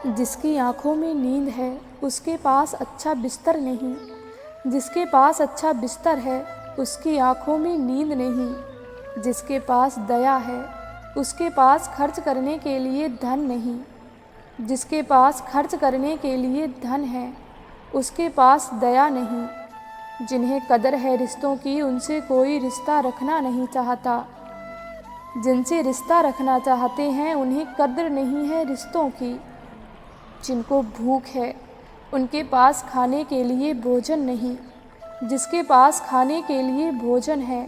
जिसकी आँखों में नींद है उसके पास अच्छा बिस्तर नहीं, जिसके पास अच्छा बिस्तर है उसकी आँखों में नींद नहीं, जिसके पास दया है उसके पास खर्च करने के लिए धन नहीं, जिसके पास खर्च करने के लिए धन है उसके पास दया नहीं। जिन्हें कदर है रिश्तों की उनसे कोई रिश्ता रखना नहीं चाहता, जिनसे रिश्ता रखना चाहते हैं उन्हें कदर नहीं है रिश्तों की। जिनको भूख है उनके पास खाने के लिए भोजन नहीं, जिसके पास खाने के लिए भोजन है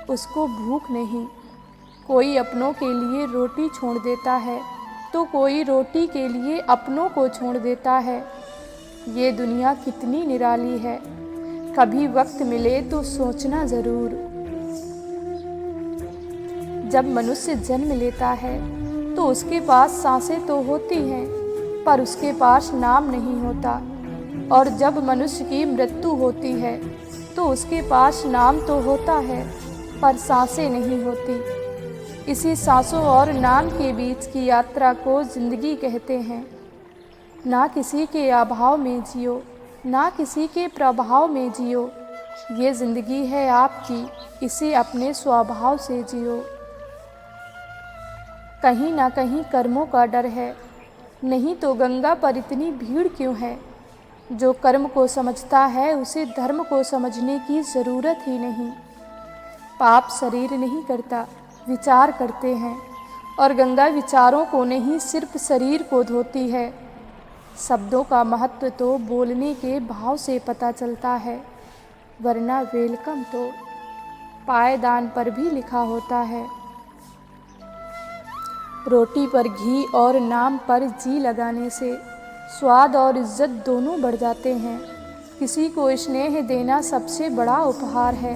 उसको भूख नहीं। कोई अपनों के लिए रोटी छोड़ देता है तो कोई रोटी के लिए अपनों को छोड़ देता है। ये दुनिया कितनी निराली है, कभी वक्त मिले तो सोचना ज़रूर। जब मनुष्य जन्म लेता है तो उसके पास सांसें तो होती हैं पर उसके पास नाम नहीं होता, और जब मनुष्य की मृत्यु होती है तो उसके पास नाम तो होता है पर सांसें नहीं होती। इसी सांसों और नाम के बीच की यात्रा को ज़िंदगी कहते हैं। ना किसी के अभाव में जियो, ना किसी के प्रभाव में जियो, ये ज़िंदगी है आपकी, इसे अपने स्वभाव से जियो। कहीं ना कहीं कर्मों का डर है, नहीं तो गंगा पर इतनी भीड़ क्यों है। जो कर्म को समझता है उसे धर्म को समझने की ज़रूरत ही नहीं। पाप शरीर नहीं करता, विचार करते हैं, और गंगा विचारों को नहीं सिर्फ शरीर को धोती है। शब्दों का महत्व तो बोलने के भाव से पता चलता है, वरना वेलकम तो पायदान पर भी लिखा होता है। रोटी पर घी और नाम पर जी लगाने से स्वाद और इज्जत दोनों बढ़ जाते हैं। किसी को स्नेह देना सबसे बड़ा उपहार है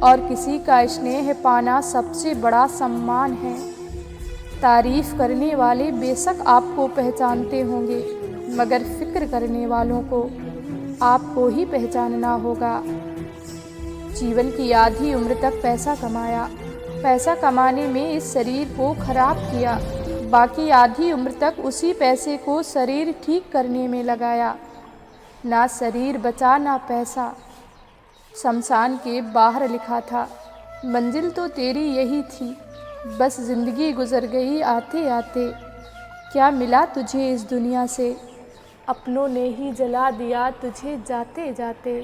और किसी का स्नेह पाना सबसे बड़ा सम्मान है। तारीफ़ करने वाले बेशक आपको पहचानते होंगे, मगर फ़िक्र करने वालों को आपको ही पहचानना होगा। जीवन की आधी उम्र तक पैसा कमाया, पैसा कमाने में इस शरीर को खराब किया, बाकी आधी उम्र तक उसी पैसे को शरीर ठीक करने में लगाया। ना शरीर बचा ना पैसा, शमशान के बाहर लिखा था, मंजिल तो तेरी यही थी, बस ज़िंदगी गुजर गई आते आते। क्या मिला तुझे इस दुनिया से, अपनों ने ही जला दिया तुझे जाते जाते।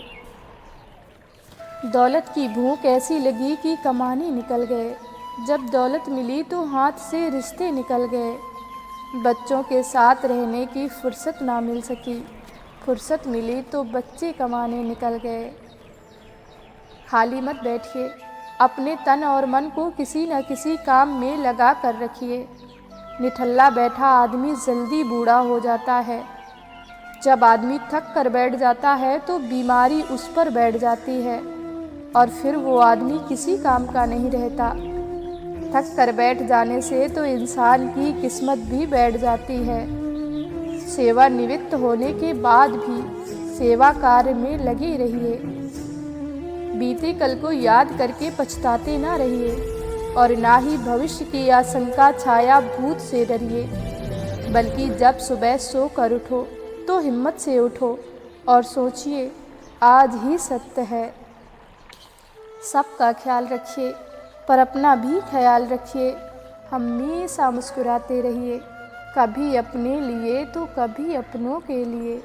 दौलत की भूख ऐसी लगी कि कमाने निकल गए, जब दौलत मिली तो हाथ से रिश्ते निकल गए। बच्चों के साथ रहने की फुर्सत ना मिल सकी, फुर्सत मिली तो बच्चे कमाने निकल गए। खाली मत बैठिए, अपने तन और मन को किसी न किसी काम में लगा कर रखिए। निठल्ला बैठा आदमी जल्दी बूढ़ा हो जाता है। जब आदमी थक कर बैठ जाता है तो बीमारी उस पर बैठ जाती है और फिर वो आदमी किसी काम का नहीं रहता। थक कर बैठ जाने से तो इंसान की किस्मत भी बैठ जाती है। सेवानिवृत्त होने के बाद भी सेवा कार्य में लगे रहिए। बीते कल को याद करके पछताते ना रहिए और ना ही भविष्य की आशंका छाया भूत से डरिए, बल्कि जब सुबह सो कर उठो तो हिम्मत से उठो और सोचिए आज ही सत्य है। सबका ख्याल रखिए पर अपना भी ख्याल रखिए। हमेशा मुस्कुराते रहिए, कभी अपने लिए तो कभी अपनों के लिए।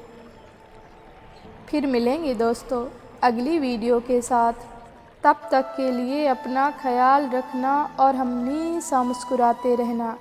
फिर मिलेंगे दोस्तों अगली वीडियो के साथ। तब तक के लिए अपना ख्याल रखना और हमेशा मुस्कुराते रहना।